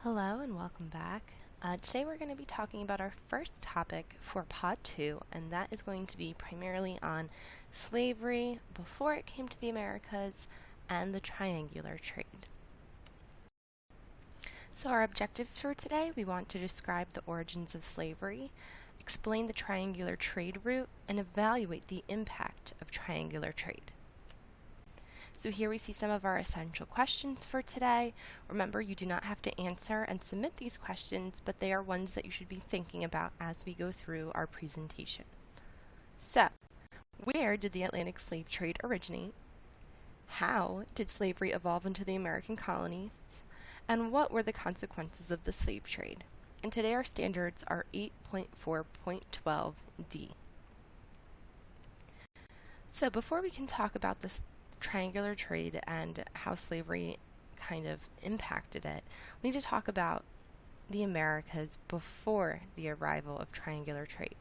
Hello and welcome back. Today we're going to be talking about our first topic for Pod 2, and that is going to be primarily on slavery before it came to the Americas and the triangular trade. So our objectives for today, we want to describe the origins of slavery, explain the triangular trade route, and evaluate the impact of triangular trade. So here we see some of our essential questions for today. Remember, you do not have to answer and submit these questions, but they are ones that you should be thinking about as we go through our presentation. So, where did the Atlantic slave trade originate? How did slavery evolve into the American colonies? And what were the consequences of the slave trade? And today our standards are 8.4.12D. So before we can talk about this triangular trade and how slavery kind of impacted it, we need to talk about the Americas before the arrival of triangular trade.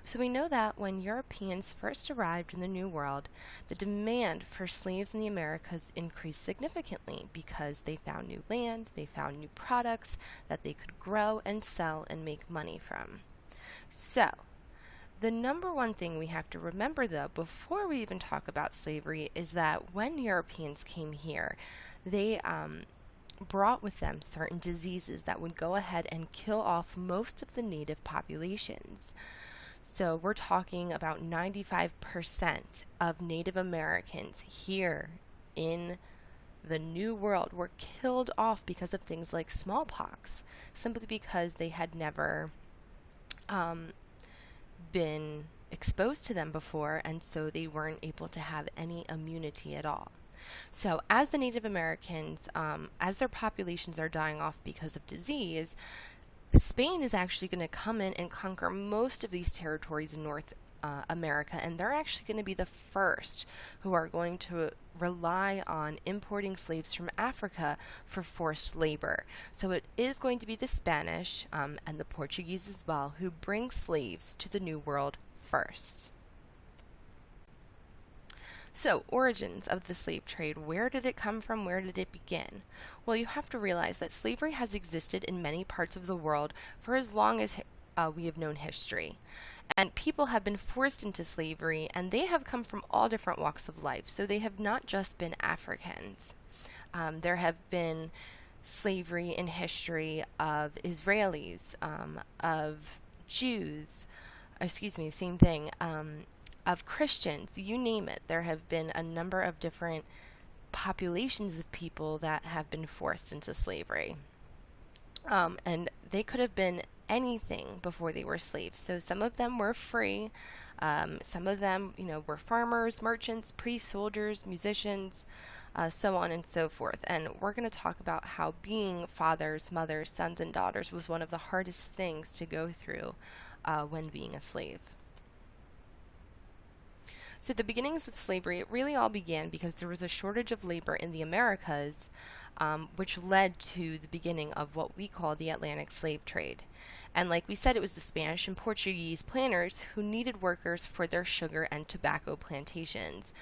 So we know that when Europeans first arrived in the New World, the demand for slaves in the Americas increased significantly because they found new land, they found new products that they could grow and sell and make money from. So the number one thing we have to remember, though, before we even talk about slavery, is that when Europeans came here, they brought with them certain diseases that would go ahead and kill off most of the native populations. So we're talking about 95% of Native Americans here in the New World were killed off because of things like smallpox, simply because they had never been exposed to them before, and so they weren't able to have any immunity at all. So as the Native Americans, as their populations are dying off because of disease, Spain is actually going to come in and conquer most of these territories in North America, and they're actually going to be the first who are going to rely on importing slaves from Africa for forced labor. So it is going to be the Spanish and the Portuguese as well who bring slaves to the New World first. So, origins of the slave trade. Where did it come from? Where did it begin? Well, you have to realize that slavery has existed in many parts of the world for as long as we have known history. And people have been forced into slavery, and they have come from all different walks of life. So they have not just been Africans. There have been slavery in history of Israelis, of Jews, same thing, of Christians, you name it. There have been a number of different populations of people that have been forced into slavery. And they could have been anything before they were slaves. So some of them were free. Some of them, were farmers, merchants, priests, soldiers, musicians, so on and so forth. And we're going to talk about how being fathers, mothers, sons, and daughters was one of the hardest things to go through when being a slave. So the beginnings of slavery, it really all began because there was a shortage of labor in the Americas, which led to the beginning of what we call the Atlantic slave trade. And like we said, it was the Spanish and Portuguese planters who needed workers for their sugar and tobacco plantations.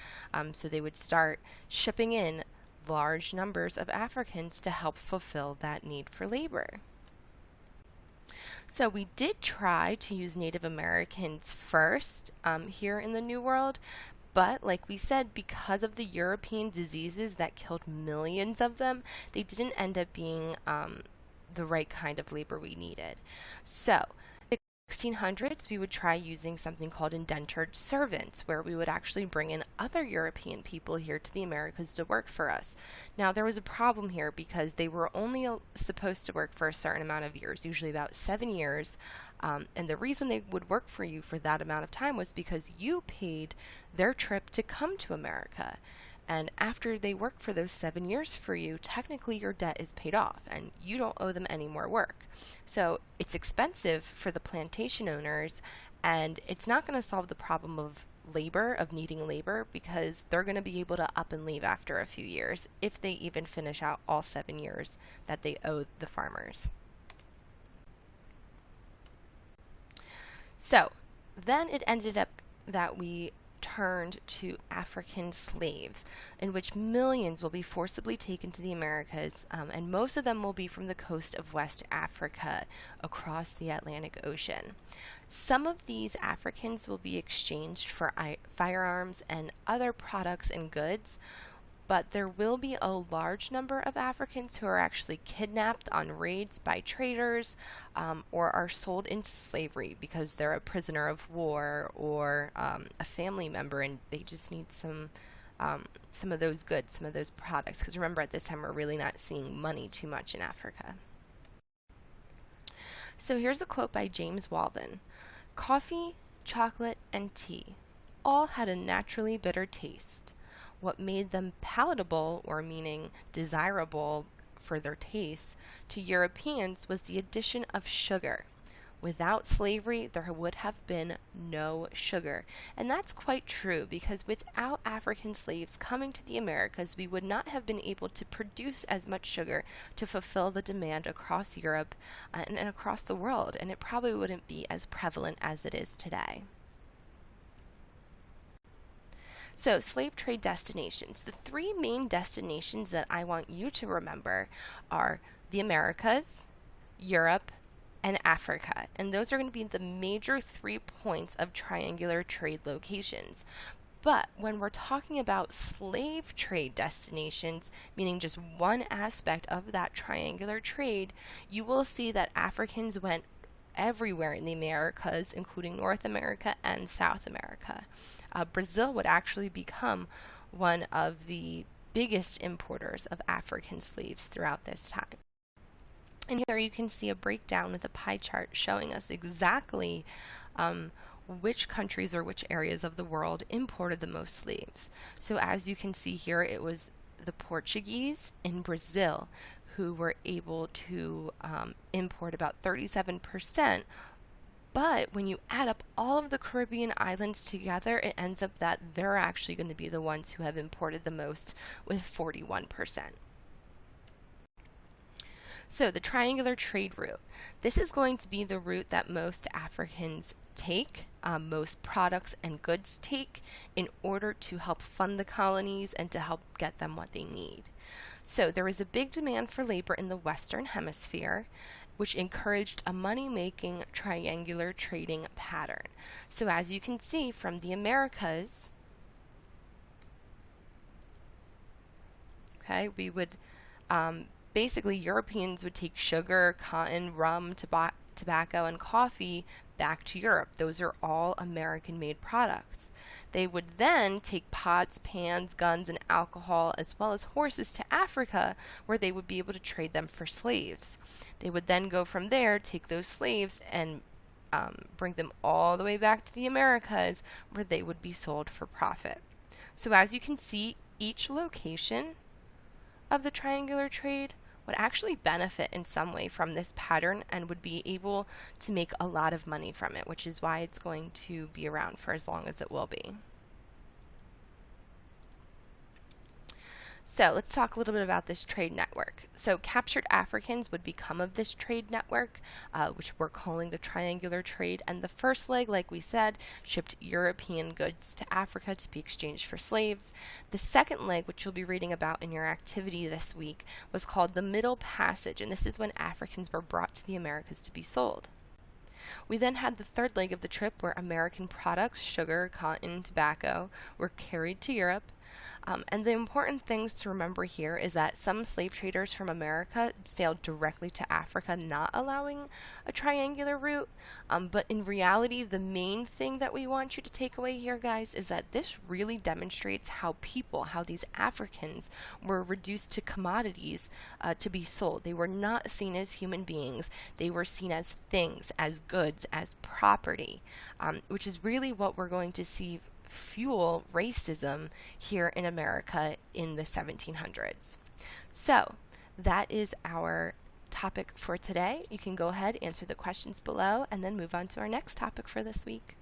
So they would start shipping in large numbers of Africans to help fulfill that need for labor. So we did try to use Native Americans first here in the New World, but like we said, because of the European diseases that killed millions of them, they didn't end up being the right kind of labor we needed. So in the 1600s, we would try using something called indentured servants, where we would actually bring in other European people here to the Americas to work for us. Now, there was a problem here because they were only supposed to work for a certain amount of years, usually about 7 years. And the reason they would work for you for that amount of time was because you paid their trip to come to America. And after they work for those 7 years for you, technically your debt is paid off and you don't owe them any more work. So it's expensive for the plantation owners, and it's not going to solve the problem of labor, of needing labor, because they're going to be able to up and leave after a few years if they even finish out all 7 years that they owe the farmers. So then it ended up that we turned to African slaves, in which millions will be forcibly taken to the Americas, and most of them will be from the coast of West Africa across the Atlantic Ocean. Some of these Africans will be exchanged for firearms and other products and goods, but there will be a large number of Africans who are actually kidnapped on raids by traders, or are sold into slavery because they're a prisoner of war or a family member, and they just need some of those goods, some of those products. Because remember, at this time, we're really not seeing money too much in Africa. So here's a quote by James Walden. "Coffee, chocolate, and tea all had a naturally bitter taste. What made them palatable, or meaning desirable for their tastes, to Europeans was the addition of sugar. Without slavery, there would have been no sugar." And that's quite true, because without African slaves coming to the Americas, we would not have been able to produce as much sugar to fulfill the demand across Europe and across the world, and it probably wouldn't be as prevalent as it is today. So, slave trade destinations. The three main destinations that I want you to remember are the Americas, Europe, and Africa. And those are going to be the major 3 points of triangular trade locations. But when we're talking about slave trade destinations, meaning just one aspect of that triangular trade, you will see that Africans went everywhere in the Americas, including North America and South America. Brazil would actually become one of the biggest importers of African slaves throughout this time. And here you can see a breakdown with a pie chart showing us exactly which countries or which areas of the world imported the most slaves. So as you can see here, it was the Portuguese in Brazil who were able to import about 37%. But when you add up all of the Caribbean islands together, it ends up that they're actually going to be the ones who have imported the most, with 41%. So the triangular trade route. This is going to be the route that most Africans take, most products and goods take, in order to help fund the colonies and to help get them what they need. So there was a big demand for labor in the Western Hemisphere, which encouraged a money-making triangular trading pattern. So as you can see from the Americas, okay, we would basically, Europeans would take sugar, cotton, rum, tobacco, and coffee back to Europe. Those are all American-made products. They would then take pots, pans, guns, and alcohol, as well as horses, to Africa, where they would be able to trade them for slaves. They would then go from there, take those slaves, and bring them all the way back to the Americas, where they would be sold for profit. So as you can see, each location of the triangular trade would actually benefit in some way from this pattern and would be able to make a lot of money from it, which is why it's going to be around for as long as it will be. So let's talk a little bit about this trade network. So captured Africans would become of this trade network, which we're calling the triangular trade. And the first leg, like we said, shipped European goods to Africa to be exchanged for slaves. The second leg, which you'll be reading about in your activity this week, was called the Middle Passage. And this is when Africans were brought to the Americas to be sold. We then had the third leg of the trip, where American products, sugar, cotton, tobacco, were carried to Europe. And the important things to remember here is that some slave traders from America sailed directly to Africa, not allowing a triangular route. But in reality, the main thing that we want you to take away here, guys, is that this really demonstrates how these Africans were reduced to commodities to be sold. They were not seen as human beings. They were seen as things, as goods, as property, which is really what we're going to see fuel racism here in America in the 1700s. So that is our topic for today. You can go ahead, answer the questions below, and then move on to our next topic for this week.